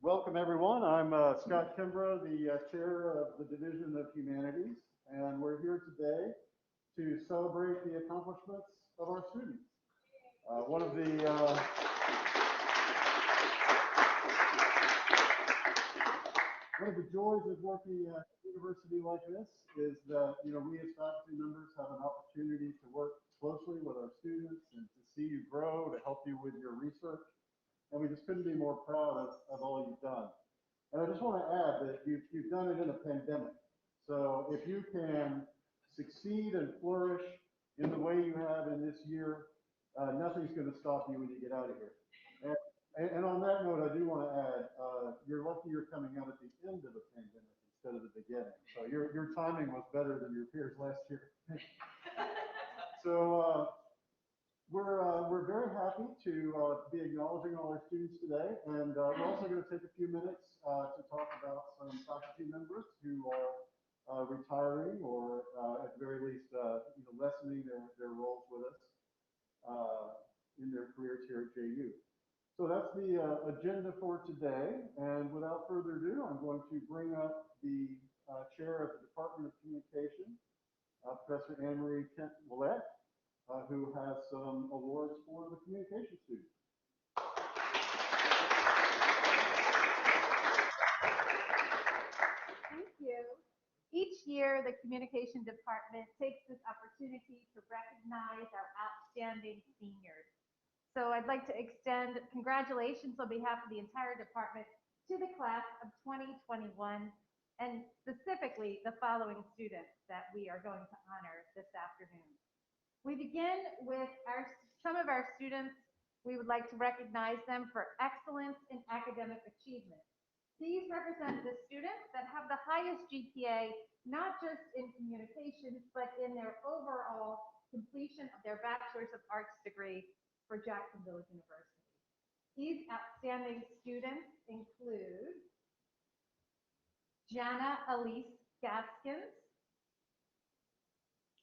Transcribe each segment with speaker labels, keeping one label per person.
Speaker 1: Welcome, everyone. I'm Scott Kimbrough, the chair of the Division of Humanities, and we're here today to celebrate the accomplishments of our students. One of the joys of working at a university like this is that we as faculty members have an opportunity to work closely with our students and to see you grow, to help you with your research. And we just couldn't be more proud of all you've done. And I just want to add that you've done it in a pandemic. So if you can succeed and flourish in the way you have in this year, nothing's going to stop you when you get out of here. And on that note, I do want to add, you're lucky you're coming out at the end of a pandemic instead of the beginning. So your timing was better than your peers last year. So we're very happy to be acknowledging all our students today, and we're also going to take a few minutes to talk about some faculty members who are retiring or at the very least lessening their roles with us in their careers here at JU. So that's the agenda for today, and without further ado, I'm going to bring up the chair of the Department of Communication, Professor Anne-Marie Kent-Willett, who has some awards for the communication students.
Speaker 2: Thank you. Each year, the communication department takes this opportunity to recognize our outstanding seniors. So I'd like to extend congratulations on behalf of the entire department to the class of 2021, and specifically the following students that we are going to honor this afternoon. We begin with some of our students. We would like to recognize them for excellence in academic achievement. These represent the students that have the highest GPA, not just in communications, but in their overall completion of their Bachelor's of Arts degree for Jacksonville University. These outstanding students include Janna Gaskins.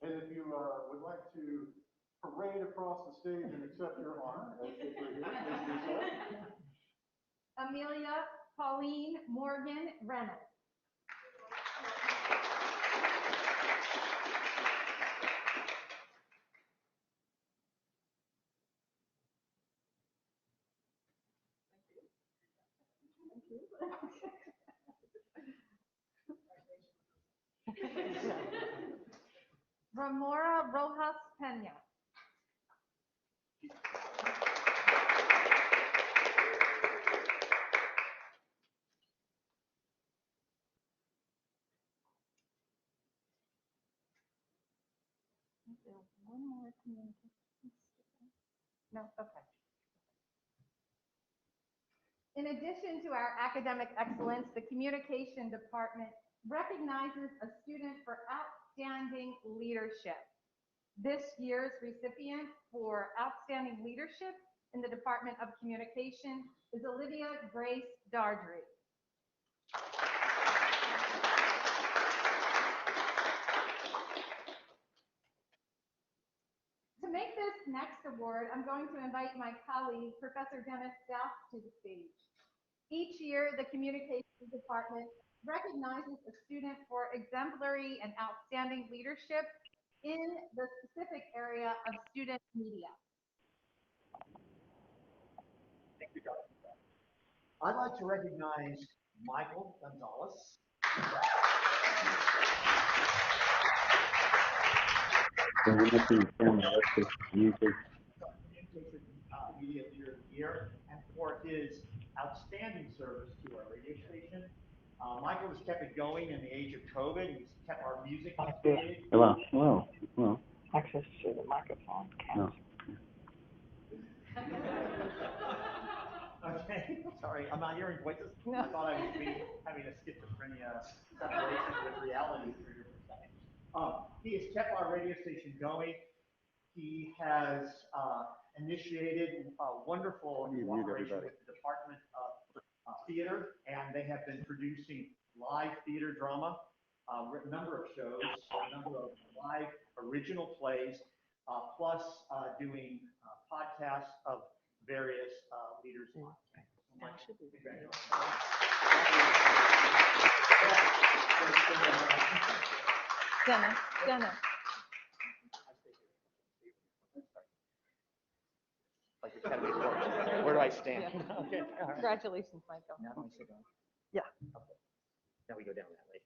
Speaker 1: And if you would like to parade across the stage and accept your honor, as if you're here, please do so.
Speaker 2: Amelia Pauline Morgan Reynolds. Ramora Rojas Pena. Is there one more communication? No? Okay. In addition to our academic excellence, the communication department recognizes a student for outstanding leadership. This year's recipient for outstanding leadership in the Department of Communication is Olivia Grace Dougherty. To make this next award, I'm going to invite my colleague, Professor Dennis South, to the stage. Each year, the Communications Department recognizes a student for exemplary and outstanding leadership in the specific area of student media.
Speaker 3: Thank you, Dr. I'd like to recognize Michael Gonzalez. Communication Media Leader of the Year, and for his outstanding service to our radio station. Michael has kept it going in the age of COVID. He's kept our music updated.
Speaker 4: Hello.
Speaker 5: Access to the microphone.
Speaker 4: No.
Speaker 3: Okay, sorry, I'm not hearing voices.
Speaker 2: No.
Speaker 3: I thought I was having a schizophrenia separation with reality for here for a second. He has kept our radio station going. He has initiated a wonderful cooperation with the Department of Theater, and they have been producing live theater drama, a number of shows, a number of live original plays, plus doing podcasts of various leaders on campus. So
Speaker 2: Janna.
Speaker 3: Like the Academy Award. Where do I stand?
Speaker 2: Yeah.
Speaker 3: Okay. All right.
Speaker 2: Congratulations, Michael.
Speaker 3: Now do I sit down?
Speaker 2: Yeah.
Speaker 3: Okay. Now we go down that way.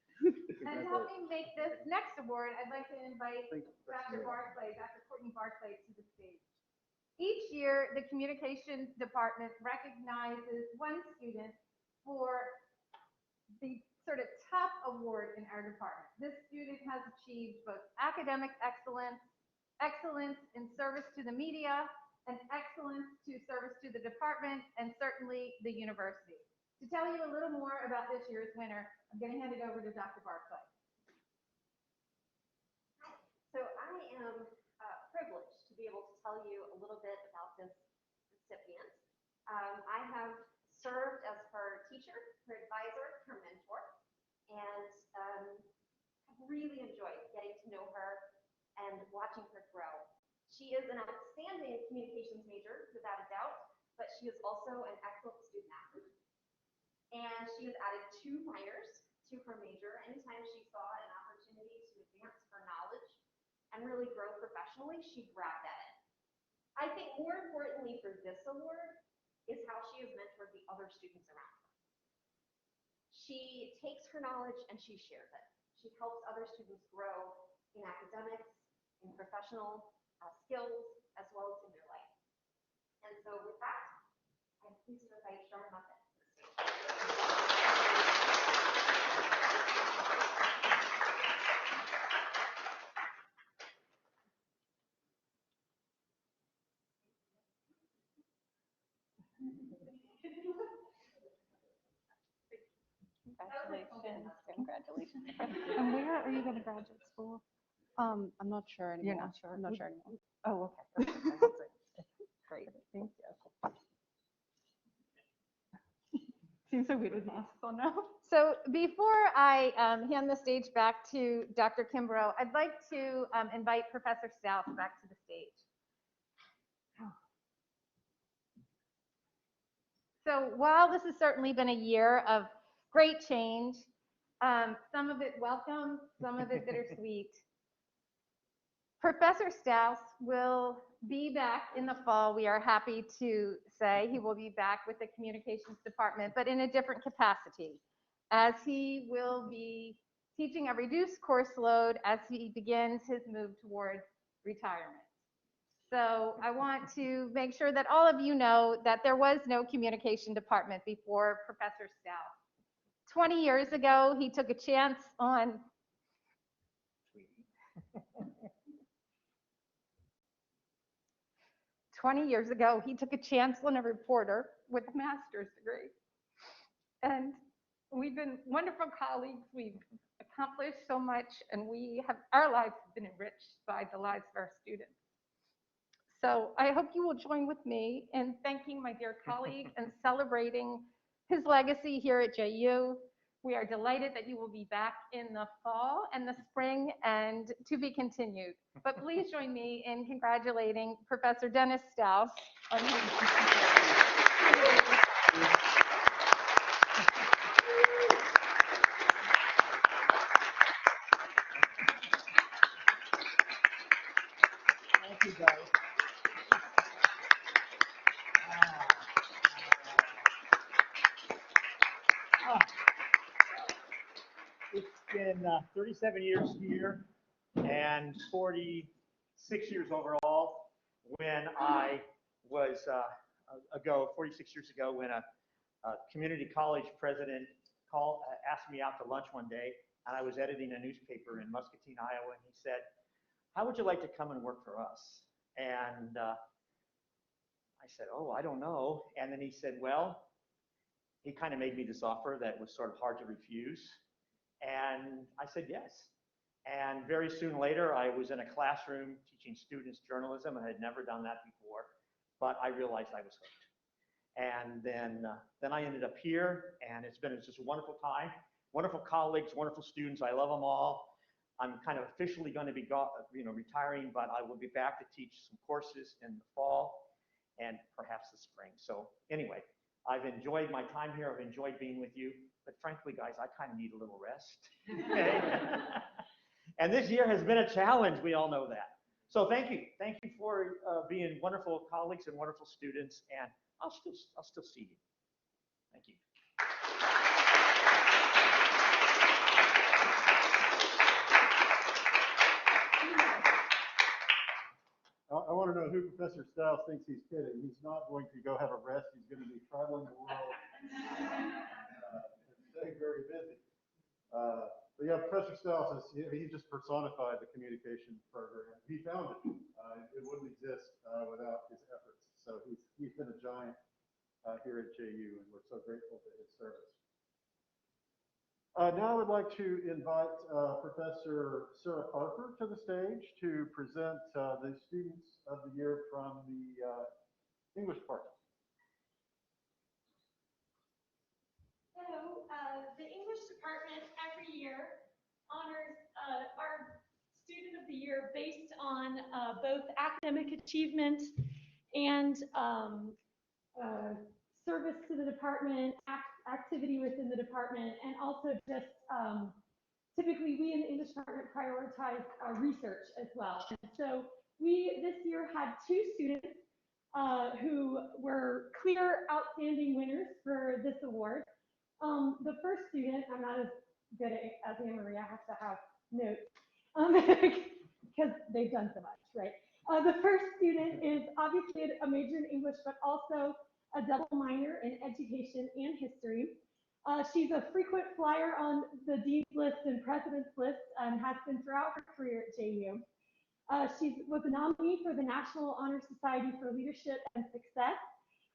Speaker 2: And helping make this next award, I'd like to invite Dr. Barclay, Dr. Courtney Barclay to the stage. Each year, the communications department recognizes one student for the sort of top award in our department. This student has achieved both academic excellence, excellence in service to the media, and excellence to service to the department, and certainly the university. To tell you a little more about this year's winner, I'm going to hand it over to Dr. Barclay.
Speaker 4: So I am privileged to be able to tell you a little bit about this recipient. I have served as her teacher, her advisor, her mentor, and have really enjoyed getting to know her and watching her grow. She is an outstanding communications major, without a doubt, but she is also an excellent student athlete. And she has added 2 minors to her major anytime she saw an opportunity to advance her knowledge and really grow professionally, she grabbed at it. I think more importantly for this award is how she has mentored the other students around her. She takes her knowledge and she shares it. She helps other students grow in academics, in professional skills, as well as in their life. And so with that, I'm pleased to invite Sharn Muffett to the stage.
Speaker 2: Congratulations. And where are you going to graduate school?
Speaker 6: I'm not sure anymore.
Speaker 2: You're not sure?
Speaker 6: I'm not sure anymore.
Speaker 2: Oh, okay. Great. Thank you. Seems so weird with masks on now. So before I hand the stage back to Dr. Kimbrough, I'd like to invite Professor Stouff back to the stage. So while this has certainly been a year of great change, some of it welcome, some of it bittersweet, Professor Stouff will be back in the fall. We are happy to say he will be back with the communications department, but in a different capacity, as he will be teaching a reduced course load as he begins his move toward retirement. So I want to make sure that all of you know that there was no communication department before Professor Stouff. 20 years ago, he took a chance on 20 years ago, he took a chance on a reporter with a master's degree. And we've been wonderful colleagues. We've accomplished so much, and our lives have been enriched by the lives of our students. So I hope you will join with me in thanking my dear colleague and celebrating his legacy here at JU. We are delighted that you will be back in the fall and the spring, and to be continued. But please join me in congratulating Professor Dennis Stouff on his
Speaker 3: Thank you, guys. It's been 37 years here and 46 years overall when I was 46 years ago when a community college president asked me out to lunch one day, and I was editing a newspaper in Muscatine, Iowa, and he said, "How would you like to come and work for us?" And I said, "Oh, I don't know." And then he said, "Well," he kind of made me this offer that was sort of hard to refuse. And I said yes. And very soon later, I was in a classroom teaching students journalism, and I had never done that before, but I realized I was hooked. And then I ended up here, and it's been just a wonderful time, wonderful colleagues, wonderful students. I love them all. I'm kind of officially going to be retiring, but I will be back to teach some courses in the fall and perhaps the spring. So anyway, I've enjoyed my time here. I've enjoyed being with you. But frankly, guys, I kind of need a little rest. Okay? And this year has been a challenge. We all know that. So thank you. Thank you for being wonderful colleagues and wonderful students. And I'll still see you. Thank you.
Speaker 1: I want to know who Professor Stiles thinks he's kidding. He's not going to go have a rest. He's going to be traveling the world and staying very busy. But yeah, Professor Stiles, he just personified the communication program. He found it. It wouldn't exist without his efforts. So he's been a giant here at JU, and we're so grateful for his service. Now I would like to invite Professor Sarah Parker to the stage to present the Students of the Year from the English department.
Speaker 7: So the English department every year honors our Student of the Year based on both academic achievement and service to the department, activity within the department, and also just typically we in the English department prioritize research as well. And so we this year had 2 students who were clear outstanding winners for this award. The first student, I'm not as good as Amelia, I have to have notes because they've done so much, right? The first student is obviously a major in English, but also a double minor in education and history. She's a frequent flyer on the dean's list and president's list and has been throughout her career at JU. She was a nominee for the National Honor Society for Leadership and Success,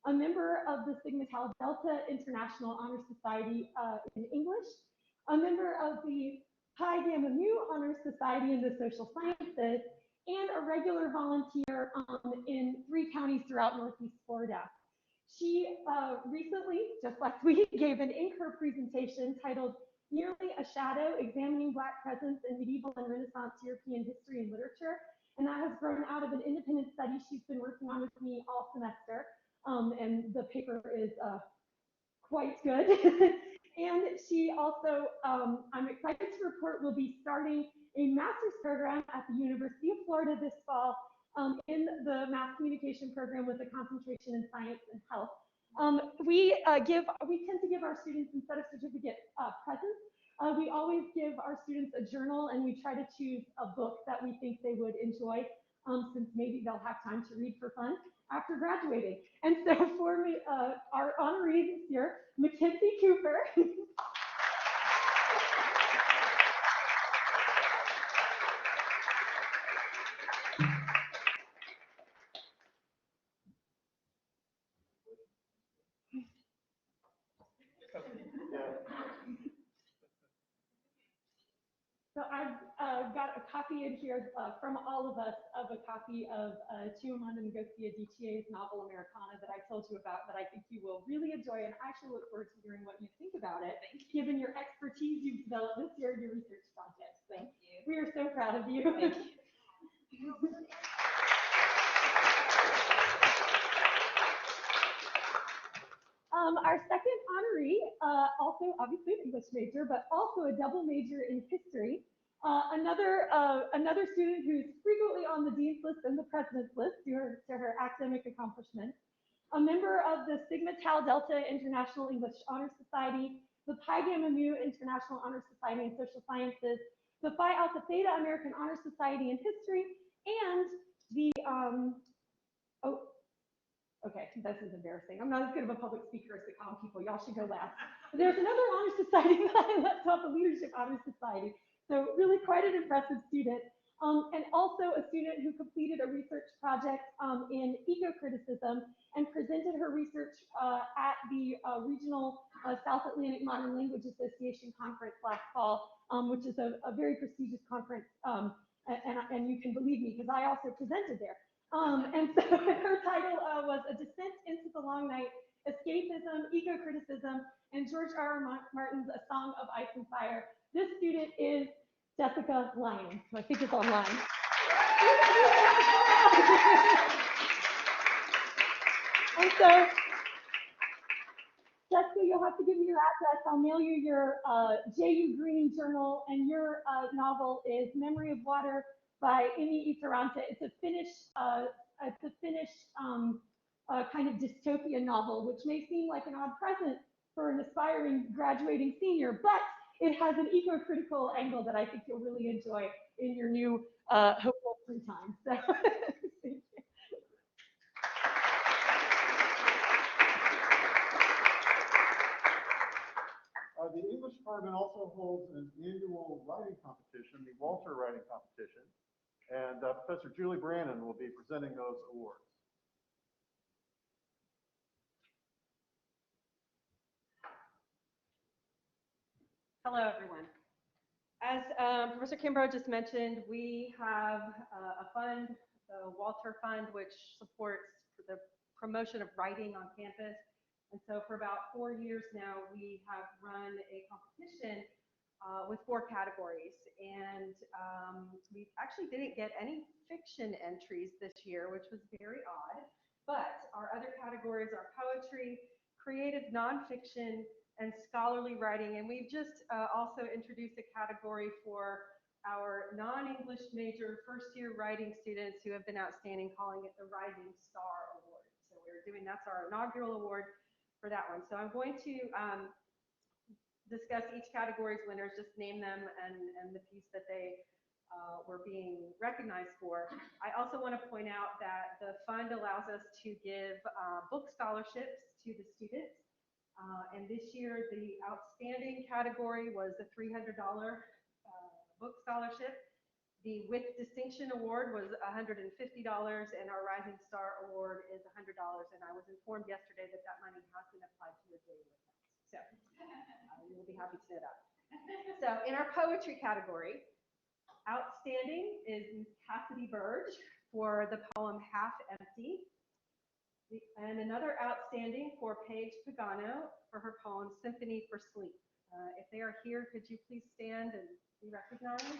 Speaker 7: a member of the Sigma Tau Delta International Honor Society in English, a member of the Pi Gamma Mu Honor Society in the Social Sciences, and a regular volunteer in 3 counties throughout Northeast Florida. She recently, just last week, gave an in-her presentation titled Nearly a Shadow, Examining Black Presence in Medieval and Renaissance European History and Literature. And that has grown out of an independent study she's been working on with me all semester. And the paper is quite good. And she also, I'm excited to report, will be starting a master's program at the University of Florida this fall in the mass communication program with a concentration in science and health. We tend to give our students, instead of certificate presents, we always give our students a journal, and we try to choose a book that we think they would enjoy, since maybe they'll have time to read for fun after graduating. And so for me, our honoree this year, McKenzie Cooper. So I've got a copy in here from all of us of a copy of Chimamanda Ngozi Adichie's novel Americana that I told you about, that I think you will really enjoy, and I actually look forward to hearing what you think about it, given your expertise you've developed this year in your research projects. Thank you. We are so proud of you. Thank you. Our second honoree, also obviously an English major, but also a double major in history. Another student who's frequently on the dean's list and the president's list due to her academic accomplishments. A member of the Sigma Tau Delta International English Honor Society, the Pi Gamma Mu International Honor Society in Social Sciences, the Phi Alpha Theta American Honor Society in History, and the okay, this is embarrassing. I'm not as good of a public speaker as the common people. Y'all should go last. There's another honor society that I left off, the Leadership Honor Society. So really quite an impressive student. And also a student who completed a research project in eco-criticism and presented her research at the regional South Atlantic Modern Language Association conference last fall, which is a very prestigious conference. And you can believe me, because I also presented there. And so her title was A Descent into the Long Night, Escapism, Eco-Criticism, and George R. R. Martin's A Song of Ice and Fire. This student is Jessica Lyons, who I think is online. And so have to give me your address. I'll mail you your J.U. Green journal, and your novel is Memory of Water by Imi Itarante. It's a Finnish kind of dystopian novel, which may seem like an odd present for an aspiring graduating senior, but it has an eco-critical angle that I think you'll really enjoy in your new hopeful free time. So, thank you.
Speaker 1: The English department also holds an annual writing competition, the Walter Writing Competition, and Professor Julie Brannon will be presenting those awards.
Speaker 8: Hello, everyone. As Professor Kimbrough just mentioned, we have a fund, the Walter Fund, which supports the promotion of writing on campus. And so for about 4 years now, we have run a competition with 4 categories. And we actually didn't get any fiction entries this year, which was very odd. But our other categories are poetry, creative nonfiction, and scholarly writing. And we've just also introduced a category for our non-English major first-year writing students who have been outstanding, calling it the Rising Star Award. So that's our inaugural award for that one. So I'm going to discuss each category's winners, just name them and the piece that they were being recognized for. I also want to point out that the fund allows us to give book scholarships to the students. And this year, the outstanding category was the $300 book scholarship. The With Distinction Award was $150, and our Rising Star Award is $100. And I was informed yesterday that that money has been applied to your daily accounts. So you will be happy to know that. So in our poetry category, outstanding is Ms. Cassidy Burge for the poem Half Empty. And another outstanding for Paige Pagano for her poem Symphony for Sleep. If they are here, could you please stand and be recognized?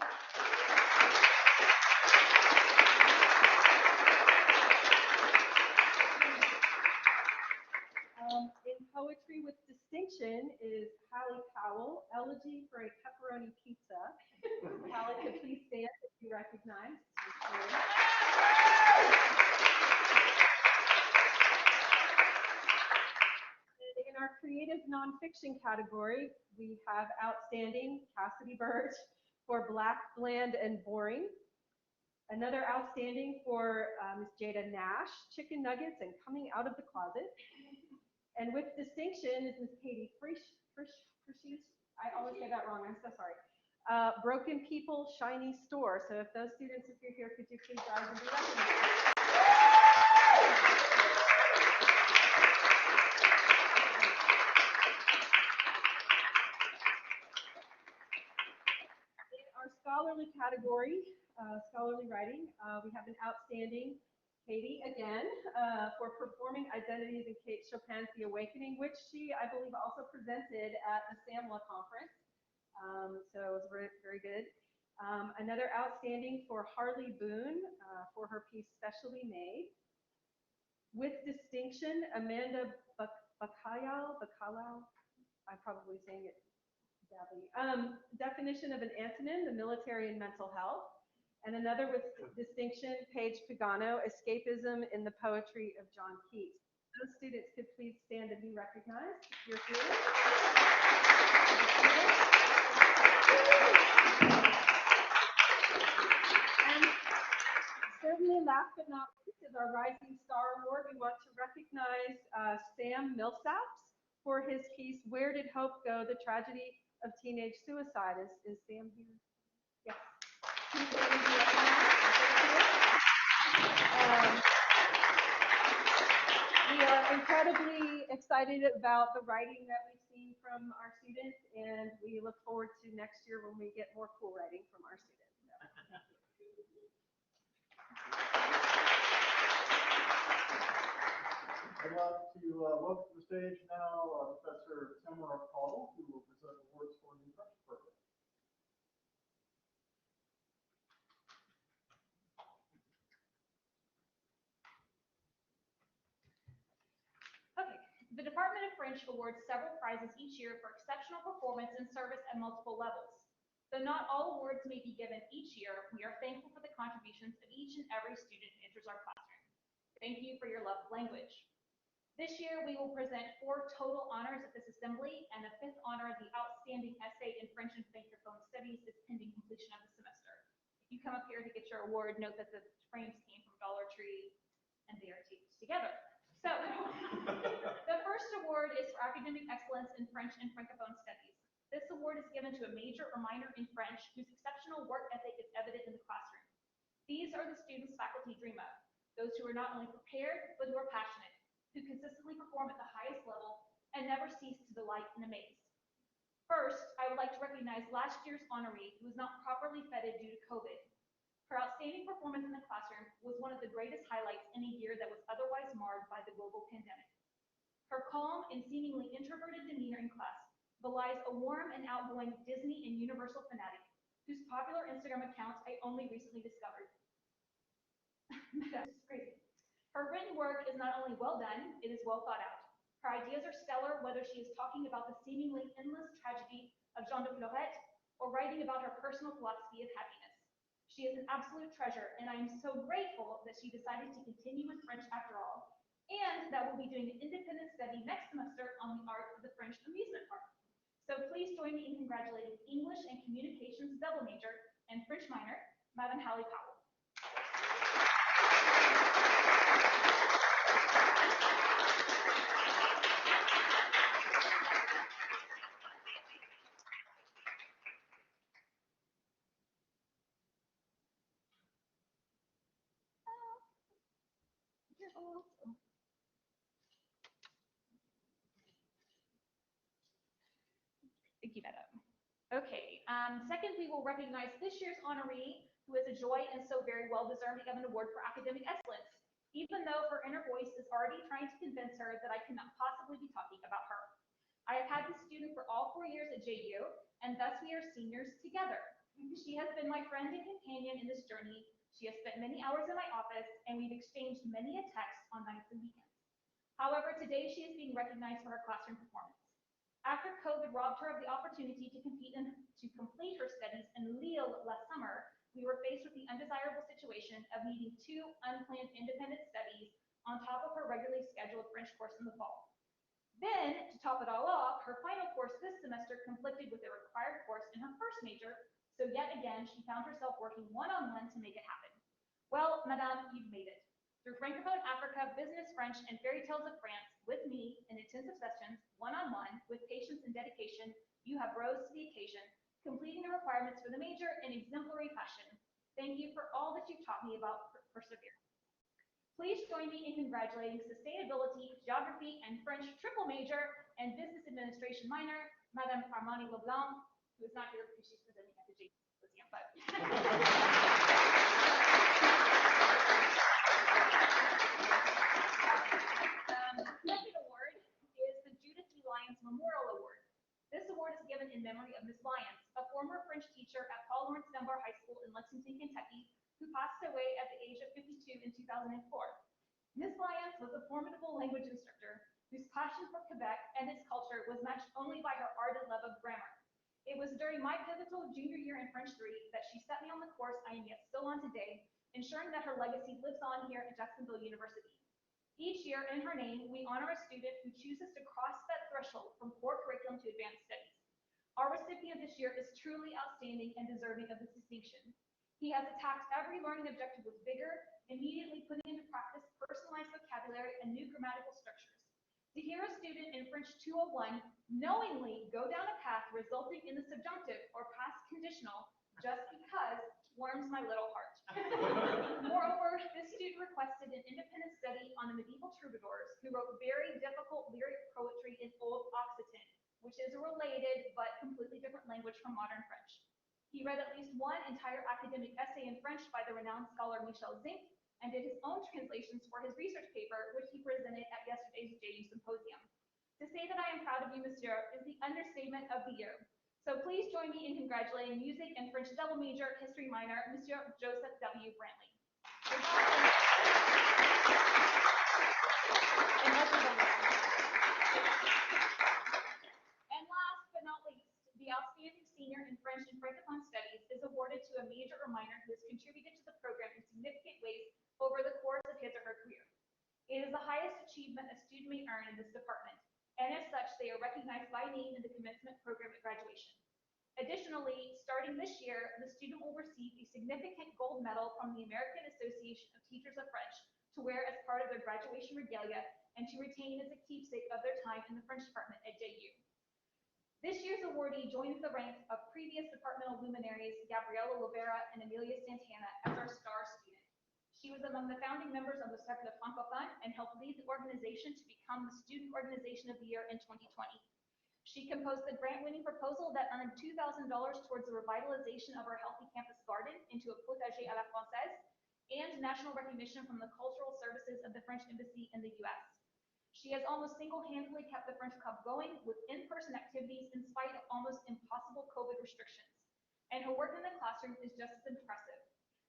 Speaker 8: In poetry with distinction is Hallie Powell, Elegy for a Pepperoni Pizza. Hallie, could please stand if you recognize. In our creative nonfiction category, we have outstanding Cassidy Burge for Black, Bland, and Boring. Another outstanding for Ms. Jada Nash, Chicken Nuggets and Coming Out of the Closet. And with distinction is Ms. Katie Frisch, I always say that wrong, I'm so sorry. Broken People, Shiny Store. So if those students, if you're here, could you please rise and be recognized? Scholarly category, scholarly writing, we have an outstanding Katie again for performing identities in Kate Chopin's The Awakening, which she, I believe, also presented at the SAMLA conference. So it was very, very good. Another outstanding for Harley Boone for her piece Specially Made. With distinction, Amanda Bacalao, I'm probably saying it badly. Definition of an antonym, the military and mental health. And another with distinction, Paige Pagano, Escapism in the Poetry of John Keats. Those students could please stand and be recognized if you're here. And certainly last but not least is our Rising Star Award. We want to recognize Sam Millsaps for his piece, Where Did Hope Go? The Tragedy of Teenage Suicide. Is Sam here? Yes. We are incredibly excited about the writing that we've seen from our students, and we look forward to next year when we get more cool writing from our students.
Speaker 1: I'd like to welcome to the stage now Professor Tamara Paul, who will present awards for the instruction program.
Speaker 9: The Department of French awards several prizes each year for exceptional performance and service at multiple levels. Though not all awards may be given each year, we are thankful for the contributions of each and every student who enters our classroom. Thank you for your love of language. This year, we will present 4 total honors at this assembly, and the 5th honor, the Outstanding Essay in French and Francophone Studies, is pending completion of the semester. If you come up here to get your award, note that the frames came from Dollar Tree, and they are taped together. So, the first award is for academic excellence in French and Francophone studies. This award is given to a major or minor in French whose exceptional work ethic is evident in the classroom. These are the students faculty dream of, those who are not only prepared, but who are passionate, who consistently perform at the highest level and never cease to delight and amaze. First, I would like to recognize last year's honoree who was not properly feted due to COVID. Her outstanding performance in the classroom was one of the greatest highlights in a year that was otherwise marred by the global pandemic. Her calm and seemingly introverted demeanor in class belies a warm and outgoing Disney and Universal fanatic whose popular Instagram accounts I only recently discovered. This is crazy. Her written work is not only well done, it is well thought out. Her ideas are stellar, whether she is talking about the seemingly endless tragedy of Jean de Florette or writing about her personal philosophy of happiness. She is an absolute treasure, and I am so grateful that she decided to continue with French after all, and that we'll be doing an independent study next semester on the art of the French amusement park. So please join me in congratulating English and Communications double major and French minor, Madam Hallie Powell. Thank you, Madam. Okay, second, we will recognize this year's honoree, who is a joy and so very well deserving of an award for academic excellence, even though her inner voice is already trying to convince her that I cannot possibly be talking about her. I have had this student for all 4 years at JU, and thus we are seniors together. She has been my friend and companion in this journey. She has spent many hours in my office, and we've exchanged many a text on nights and weekends. However, today she is being recognized for her classroom performance. After COVID robbed her of the opportunity to complete her studies in Lille last summer, we were faced with the undesirable situation of needing 2 unplanned independent studies on top of her regularly scheduled French course in the fall. Then, to top it all off, her final course this semester conflicted with the required course in her first major, so yet again, she found herself working one-on-one to make it happen. Well, Madame, you've made it. Through Francophone Africa, Business French, and Fairy Tales of France, with me in intensive sessions, one-on-one, with patience and dedication, you have rose to the occasion, completing the requirements for the major in exemplary fashion. Thank you for all that you've taught me about perseverance. Please join me in congratulating Sustainability, Geography, and French triple major and Business Administration minor, Madame Armani Leblanc, who is not here because she's presenting at the JU Symposium, but. The second award is the Judith E. Lyons Memorial Award. This award is given in memory of Miss Lyons, a former French teacher at Paul Laurence Dunbar High School in Lexington, Kentucky, who passed away at the age of 52 in 2004. Miss Lyons was a formidable language instructor whose passion for Quebec and its culture was matched only by her ardent love of grammar. It was during my pivotal junior year in French 3 that she set me on the course I am yet still on today, ensuring that her legacy lives on here at Jacksonville University. Each year, in her name, we honor a student who chooses to cross that threshold from core curriculum to advanced studies. Our recipient this year is truly outstanding and deserving of this distinction. He has attacked every learning objective with vigor, immediately putting into practice personalized vocabulary and new grammatical structures. To hear a student in French 201 knowingly go down a path resulting in the subjunctive or past conditional just because warms my little heart. Moreover, this student requested an independent study on the medieval troubadours who wrote very difficult lyric poetry in Old Occitan, which is a related but completely different language from modern French. He read at least one entire academic essay in French by the renowned scholar Michel Zink and did his own translations for his research paper, which he presented at yesterday's JU Symposium. To say that I am proud of you, monsieur, is the understatement of the year. So please join me in congratulating music and French double major, history minor, Monsieur Joseph W. Brantley. achievement a student may earn in this department, and as such, they are recognized by name in the commencement program at graduation. Additionally, starting this year, the student will receive a significant gold medal from the American Association of Teachers of French to wear as part of their graduation regalia and to retain as a keepsake of their time in the French department at JU. This year's awardee joins the ranks of previous departmental luminaries Gabriela Lovera and Amelia Santana as our star student. She was among the founding members of the Cercle Francophone and helped lead the organization to become the Student Organization of the Year in 2020. She composed the grant-winning proposal that earned $2,000 towards the revitalization of our Healthy Campus Garden into a potager à la française and national recognition from the Cultural Services of the French Embassy in the U.S. She has almost single-handedly kept the French Club going with in-person activities in spite of almost impossible COVID restrictions. And her work in the classroom is just as impressive.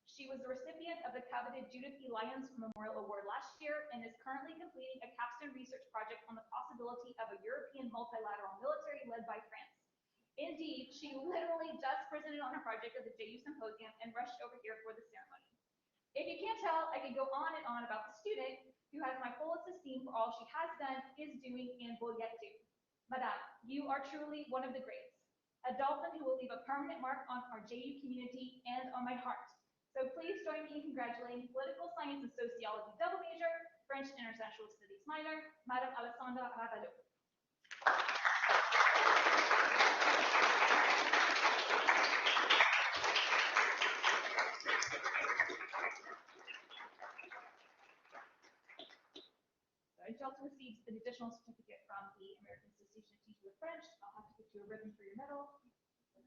Speaker 9: She was the recipient of the coveted Judith E. Lyons Memorial Award last year and is currently completing a capstone research project on the possibility of a European multilateral military led by France. Indeed, she literally just presented on her project at the JU Symposium and rushed over here for the ceremony. If you can't tell, I could go on and on about the student who has my fullest esteem for all she has done, is doing, and will yet do. Madame, you are truly one of the greats. A dolphin who will leave a permanent mark on our JU community and on my heart. So please join me in congratulating Political Science and Sociology double major, French and International Studies minor, Madame Alessandra Ravelo. She also received an additional certificate from the American Association of Teachers of French. I'll have to get you a ribbon for your medal. Thank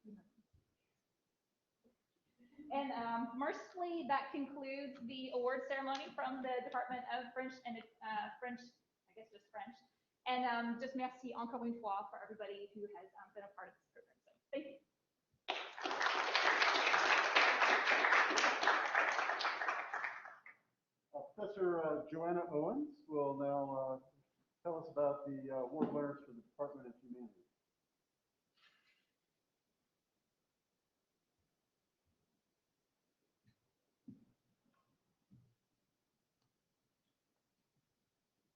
Speaker 9: you. And mercifully, that concludes the award ceremony from the Department of French and French, I guess just French. And just merci encore une fois for everybody who has been a part of this program. So thank you.
Speaker 1: Professor Joanna Owens will now tell us about the award winners for the Department of Humanities.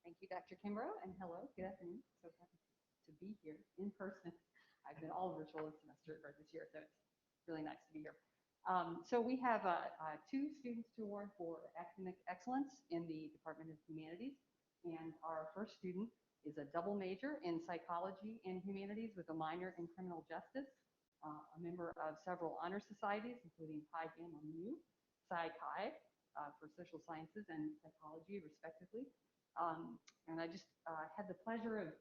Speaker 6: Thank you, Dr. Kimbrough, and hello, good afternoon. So happy to be here in person. I've been all virtual this semester or this year, so it's really nice to be here. So we have 2 students to award for academic excellence in the Department of Humanities, and our first student is a double major in psychology and humanities with a minor in criminal justice, a member of several honor societies, including Pi Gamma Mu, Psi Chi, for social sciences and psychology, respectively. And I just had the pleasure of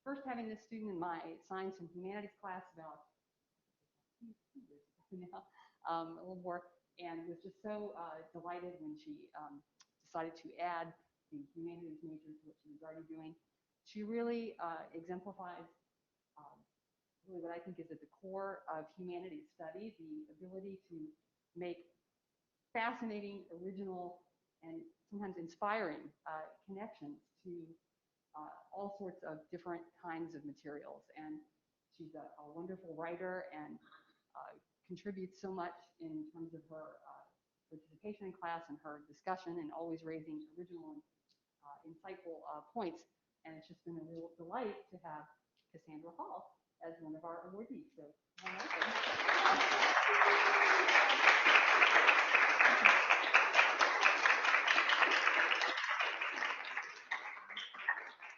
Speaker 6: first having this student in my science and humanities class about 2 years ago now, a little more, and was just so delighted when she decided to add the humanities major to what she was already doing. She really exemplifies really what I think is at the core of humanities study, the ability to make fascinating, original, and sometimes inspiring connections to all sorts of different kinds of materials. And she's a wonderful writer and contributes so much in terms of her participation in class and her discussion and always raising original and insightful points. And it's just been a real delight to have Cassandra Hall as one of our awardees. So,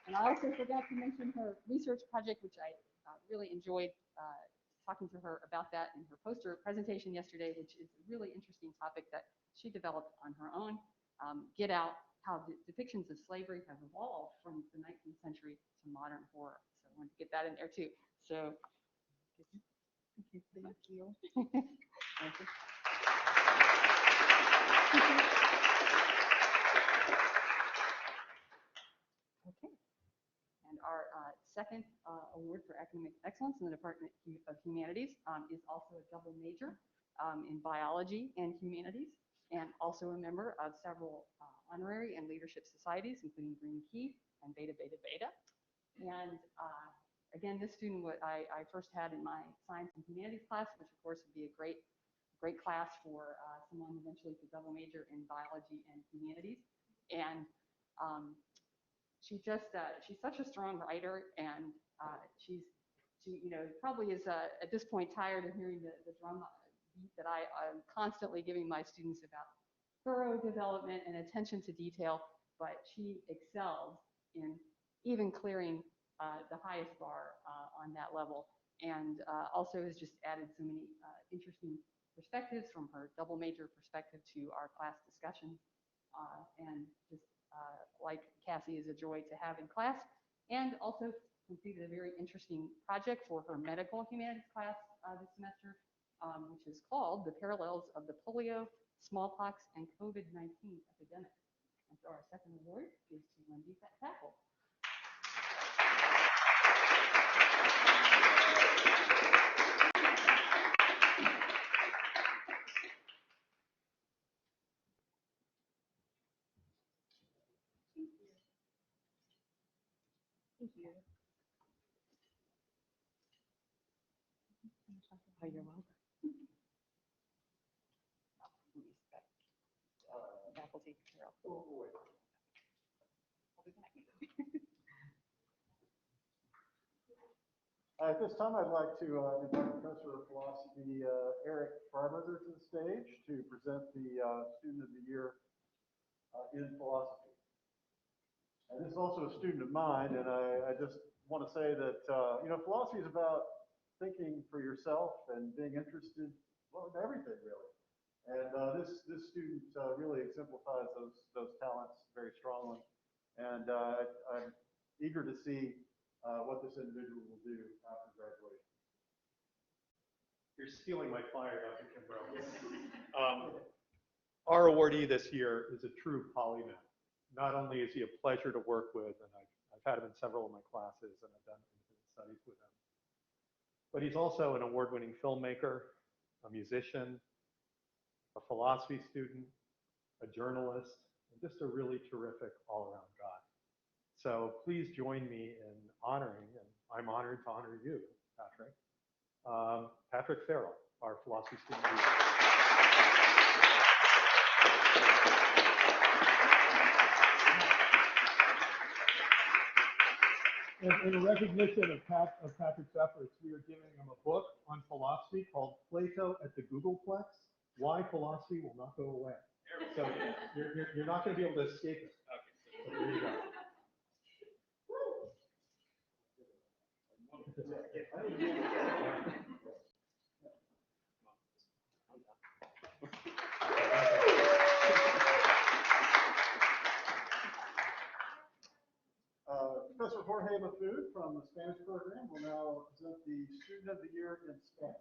Speaker 6: and I also forgot to mention her research project, which I really enjoyed talking to her about that in her poster presentation yesterday, which is a really interesting topic that she developed on her own. Get Out, how the depictions of slavery have evolved from the 19th century to modern horror. So I wanted to get that in there too. So, thank you. Thank you. Thank you. Okay. And our second award for academic excellence in the Department of Humanities is also a double major in biology and humanities, and also a member of several honorary and leadership societies, including Green Key and Beta Beta Beta. And again, this student I first had in my science and humanities class, which of course would be a great great class for someone eventually to double major in biology and humanities. And she's such a strong writer, and she probably is at this point tired of hearing the drum beat that I'm constantly giving my students about thorough development and attention to detail, but she excels in even clearing the highest bar on that level, and also has just added so many interesting perspectives from her double major perspective to our class discussions, and just like Cassie is a joy to have in class, and also completed a very interesting project for her medical humanities class this semester, which is called The Parallels of the Polio, Smallpox, and COVID-19 Epidemics. And so our second award is to Wendy Tackle.
Speaker 2: Thank you.
Speaker 6: Oh, you're welcome. Faculty, Carol. I'll be back.
Speaker 1: At this time, I'd like to invite Professor of Philosophy Eric Freiberger to the stage to present the Student of the Year in Philosophy. And this is also a student of mine, and I just want to say that, philosophy is about thinking for yourself and being interested, well, in everything, really. And this student really exemplifies those talents very strongly. And I'm eager to see what this individual will do after graduation.
Speaker 10: You're stealing my fire, Dr. Kimbrough. Our awardee this year is a true polymath. Not only is he a pleasure to work with, and I've had him in several of my classes, and I've done independent studies with him, but he's also an award-winning filmmaker, a musician, a philosophy student, a journalist, and just a really terrific all-around guy. So please join me in honoring, and I'm honored to honor you, Patrick, Patrick Farrell, our philosophy student leader. In recognition of Patrick's efforts, we are giving him a book on philosophy called Plato at the Googleplex, Why Philosophy Will Not Go Away. So you're not going to be able to escape it. Okay. So there you go.
Speaker 1: Professor Jorge Lafud from the Spanish program will now present the Student of the Year in Spanish.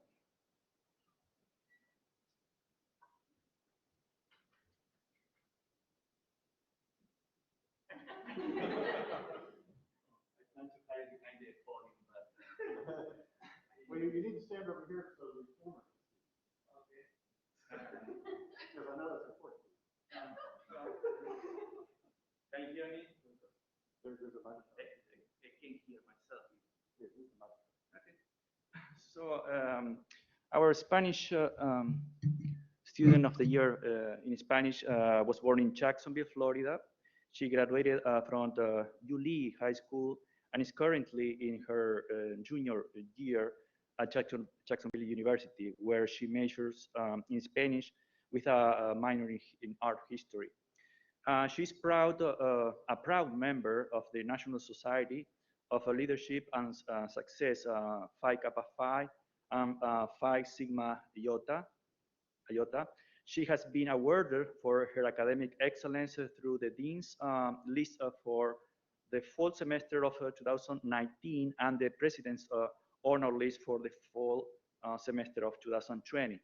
Speaker 1: Well, you need to stand over here so the camera. Okay. Because I know that's important.
Speaker 11: Can you hear me?
Speaker 1: There's a microphone.
Speaker 11: I can't hear myself.
Speaker 1: Here, here's the microphone.
Speaker 11: Okay. So our Spanish student of the year in Spanish was born in Jacksonville, Florida. She graduated from the ULI High School and is currently in her junior year at Jacksonville University, where she majors in Spanish with a minor in art history. She's a proud member of the National Society of Leadership and Success, Phi Kappa Phi, and Phi Sigma Iota. She has been awarded for her academic excellence through the Dean's list for the fall semester of 2019 and the President's honor list for the fall semester of 2020.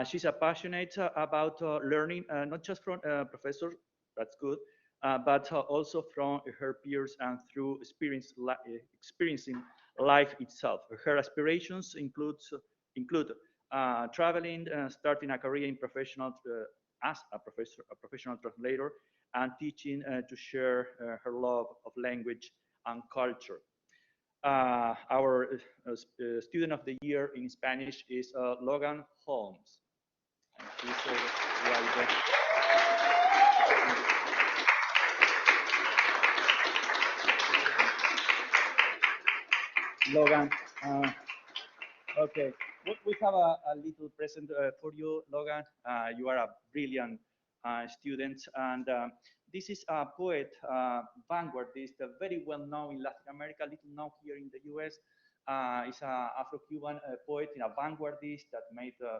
Speaker 11: She's passionate about learning, not just from professors, that's good, but also from her peers and through experiencing life itself. Her aspirations include traveling, starting a career in as a professional translator, and teaching to share her love of language and culture. our student of the year in Spanish is Logan Holmes. And she's right there. Logan, okay, we have a little present for you, Logan. You are a brilliant student, and this is a poet, vanguardist, very well known in Latin America, little known here in the US. He's an Afro-Cuban poet and a vanguardist that made a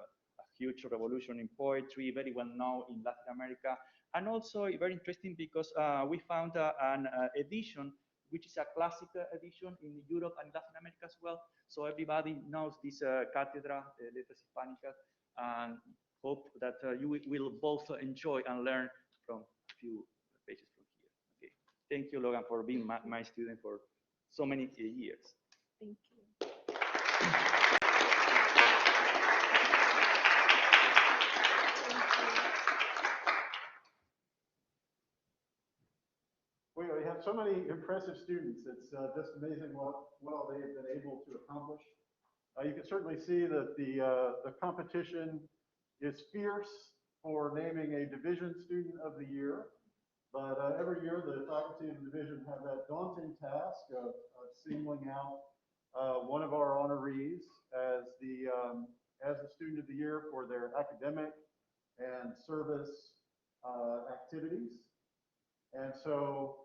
Speaker 11: huge revolution in poetry, very well known in Latin America, and also very interesting because we found an edition which is a classic edition in Europe and Latin America as well. So everybody knows this Cátedra de Letras Hispánicas, and hope that you will both enjoy and learn from a few pages from here. Okay. Thank you, Logan, for being my student for so many years.
Speaker 9: Thank you.
Speaker 1: We have so many impressive students. It's just amazing what well they have been able to accomplish. You can certainly see that the competition is fierce for naming a division student of the year. But every year the faculty of the division have that daunting task of singling out one of our honorees as the student of the year for their academic and service activities. And so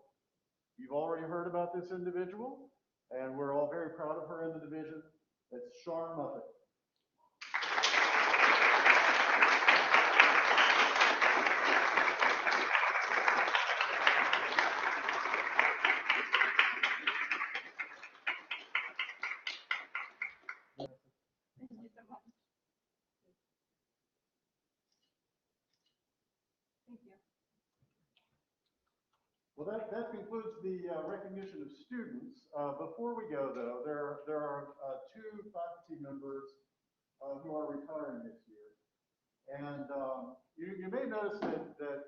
Speaker 1: you've already heard about this individual, and we're all very proud of her in the division. It's Sharn Muffett.
Speaker 9: Thank you so much.
Speaker 6: Thank you.
Speaker 1: Well, that concludes the recognition of students. Before we go, though, there are two faculty members who are retiring this year. And you may notice that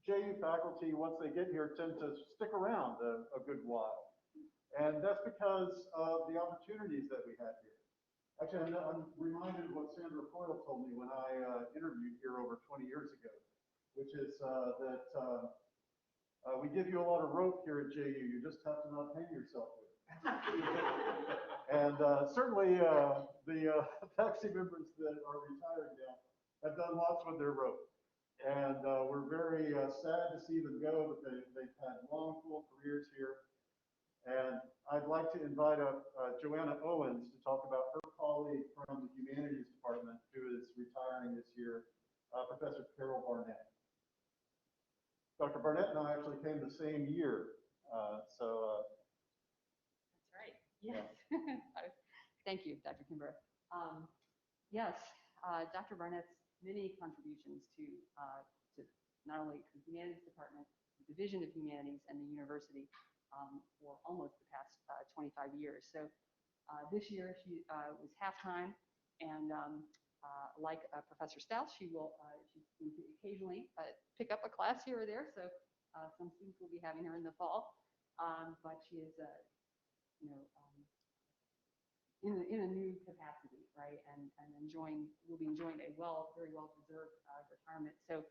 Speaker 1: JU faculty, once they get here, tend to stick around a good while. And that's because of the opportunities that we have here. Actually, I'm reminded of what Sandra Coyle told me when I interviewed here over 20 years ago, which is that we give you a lot of rope here at JU. You just have to not hang yourself with it. And certainly the faculty members that are retiring now have done lots with their rope. And we're very sad to see them go, but they've had long, full careers here. And I'd like to invite up Joanna Owens to talk about her colleague from the Humanities Department who is retiring this year, Professor Carol Barnett. Dr. Barnett and I actually came the same year.
Speaker 6: That's right. Yes. Thank you, Dr. Kimbrough. Yes, Dr. Barnett's many contributions to not only the Humanities Department, the Division of Humanities, and the university for almost the past 25 years. So this year she was half-time, and like Professor Stouts, she's going to occasionally pick up a class here or there. So some students will be having her in the fall, but she is, in a new capacity, right? And will be enjoying a very well-deserved retirement. So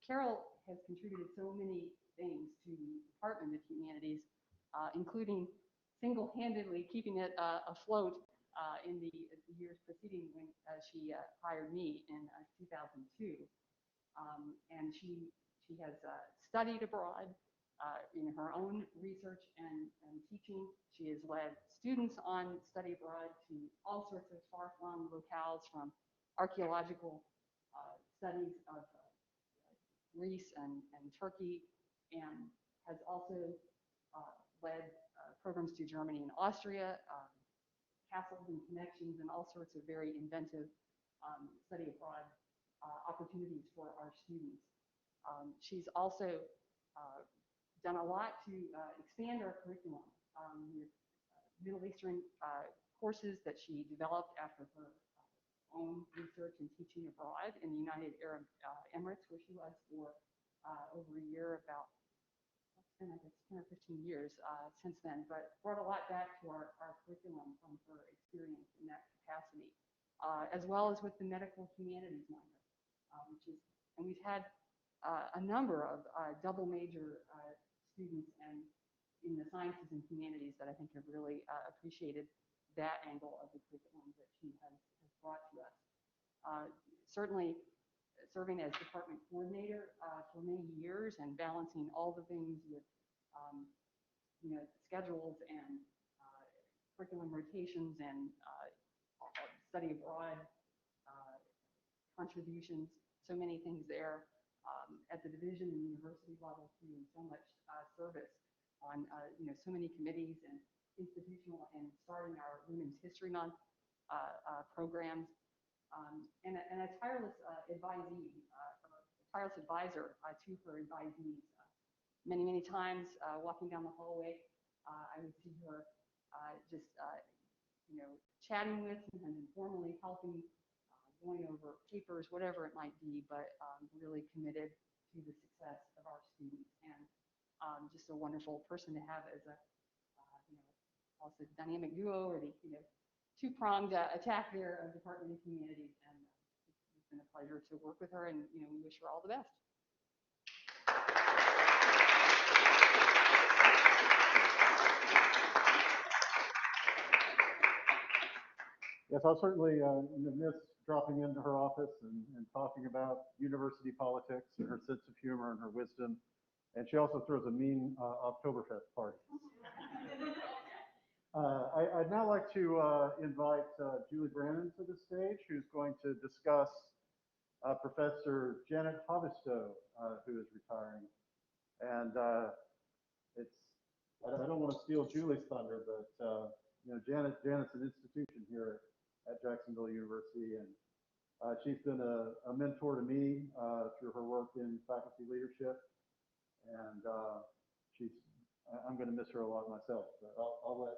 Speaker 6: Carol has contributed so many things to the Department of Humanities, including single-handedly keeping it afloat in the years preceding when she hired me in 2002. And she has studied abroad in her own research and teaching. She has led students on study abroad to all sorts of far-flung locales, from archaeological studies of Greece and Turkey, and has also led programs to Germany and Austria, castles and connections, and all sorts of very inventive study abroad opportunities for our students. She's also done a lot to expand our curriculum with Middle Eastern courses that she developed after her own research and teaching abroad in the United Arab Emirates, where she was for over a year, about it's been, I guess, 10 or 15 years since then, but brought a lot back to our curriculum from her experience in that capacity, as well as with the medical humanities minor, and we've had a number of double major students and in the sciences and humanities that I think have really appreciated that angle of the curriculum that she has brought to us. Certainly serving as department coordinator for many years and balancing all the things with schedules and curriculum rotations and study abroad contributions, so many things there at the division and university level too, and so much service on so many committees and institutional and starting our Women's History Month programs, and a tireless advisee, tireless advisor to her advisees. Many times walking down the hallway, I would see her just chatting with and informally helping, going over papers, whatever it might be, but really committed to the success of our students, and just a wonderful person to have as a also dynamic duo, or the two-pronged attack there of Department of Humanities, and it's been a pleasure to work with her, and we wish her all the best.
Speaker 1: Yes, I'll certainly miss dropping into her office and talking about university politics and her sense of humor and her wisdom. And she also throws a mean Oktoberfest party. I'd now like to invite Julie Brannon to the stage, who's going to discuss Professor Janet Havasto, who is retiring. And I don't want to steal Julie's thunder, but Janet's an institution here at Jacksonville University, and she's been a mentor to me through her work in faculty leadership, and I'm going to miss her a lot myself. But I'll let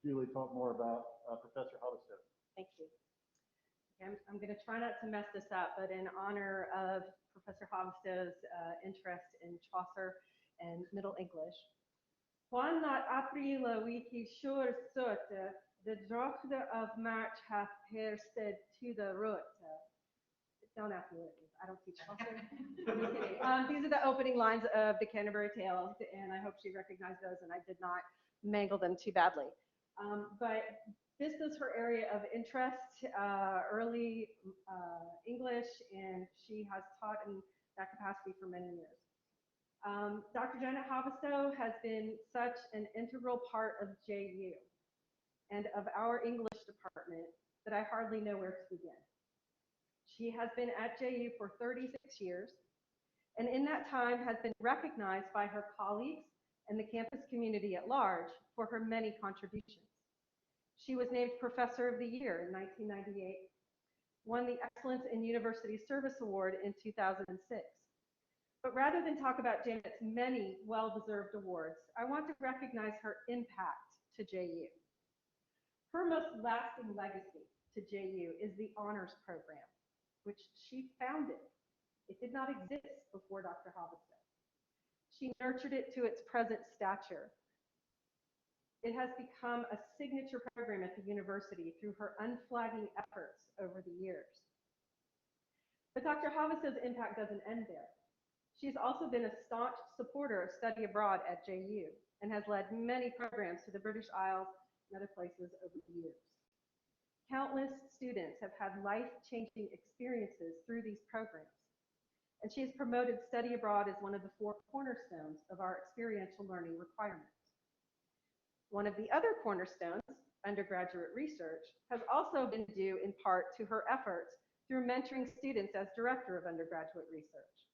Speaker 1: Julie talk more about Professor Harvesto.
Speaker 8: Thank you. Okay, I'm going to try not to mess this up, but in honor of Professor Harvesto's interest in Chaucer and Middle English. Juan not aprila wiki sure sorte, the drochter of March hath hersted to the root. Don't ask me what it is. I don't teach Chaucer. I'm just kidding. These are the opening lines of the Canterbury Tales, and I hope she recognized those, and I did not mangle them too badly. But this is her area of interest, early English, and she has taught in that capacity for many years. Dr. Janet Havasto has been such an integral part of JU and of our English department that I hardly know where to begin. She has been at JU for 36 years, and in that time has been recognized by her colleagues and the campus community at large for her many contributions. She was named Professor of the Year in 1998, won the Excellence in University Service Award in 2006. But rather than talk about Janet's many well-deserved awards, I want to recognize her impact to JU. Her most lasting legacy to JU is the honors program, which she founded. It did not exist before Dr. Havasto. She nurtured it to its present stature. It has become a signature program at the university through her unflagging efforts over the years. But Dr. Havasto's impact doesn't end there. She's also been a staunch supporter of study abroad at JU and has led many programs to the British Isles and other places over the years. Countless students have had life-changing experiences through these programs, and she has promoted study abroad as one of the 4 cornerstones of our experiential learning requirements. One of the other cornerstones, undergraduate research, has also been due in part to her efforts through mentoring students as director of undergraduate research.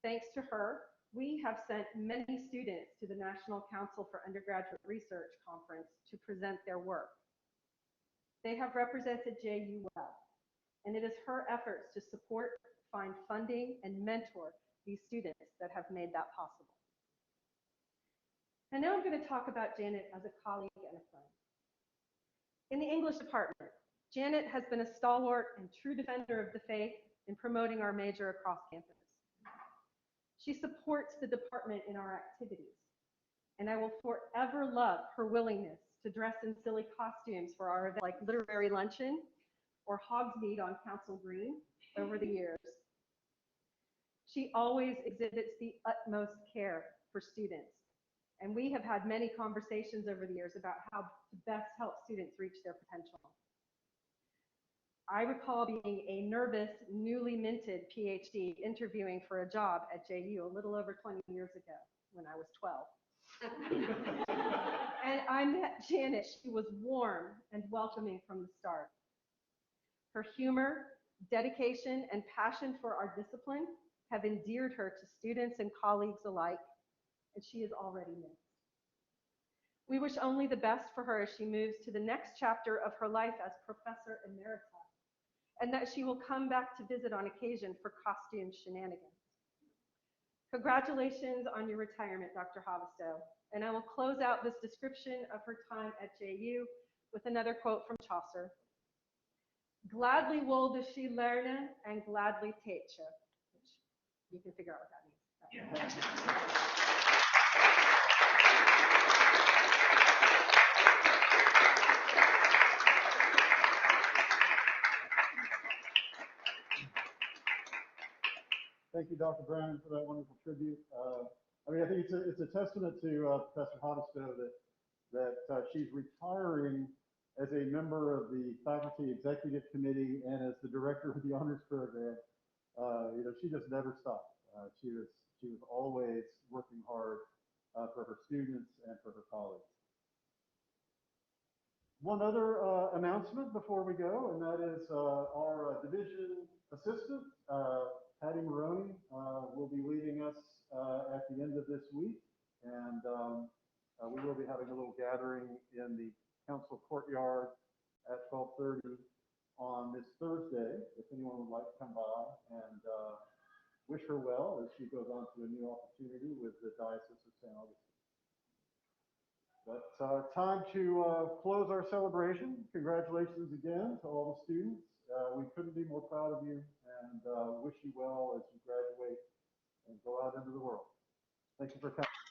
Speaker 8: Thanks to her, we have sent many students to the National Council for Undergraduate Research Conference to present their work. They have represented JU well, and it is her efforts to support, find funding, and mentor these students that have made that possible. And now I'm going to talk about Janet as a colleague and a friend. In the English department, Janet has been a stalwart and true defender of the faith in promoting our major across campus. She supports the department in our activities, And I will forever love her willingness to dress in silly costumes for our events like Literary Luncheon or Hogsmeade on Council Green over the years. She always exhibits the utmost care for students. And we have had many conversations over the years about how to best help students reach their potential. I recall being a nervous, newly minted PhD interviewing for a job at JU a little over 20 years ago when I was 12. And I met Janet. She was warm and welcoming from the start. Her humor, dedication, and passion for our discipline have endeared her to students and colleagues alike, and she is already missed. We wish only the best for her as she moves to the next chapter of her life as Professor Emerita, and that she will come back to visit on occasion for costume shenanigans. Congratulations on your retirement, Dr. Havisto, and I will close out this description of her time at JU with another quote from Chaucer. Gladly wolde she learne and gladly teache, which you can figure out what that means.
Speaker 1: Thank you, Dr. Brown, for that wonderful tribute. I mean, I think it's a testament to Professor Harvesto that she's retiring as a member of the faculty executive committee and as the director of the honors program. You know, she just never stopped. She was always working hard for her students and for her colleagues. One other announcement before we go, and that is our division assistant, Patty Maroney, will be leaving us at the end of this week, and we will be having a little gathering in the council courtyard at 12:30 on this Thursday, if anyone would like to come by and wish her well as she goes on to a new opportunity with the Diocese of St. Augustine. But time to close our celebration. Congratulations again to all the students. We couldn't be more proud of you and wish you well as you graduate and go out into the world. Thank you for coming.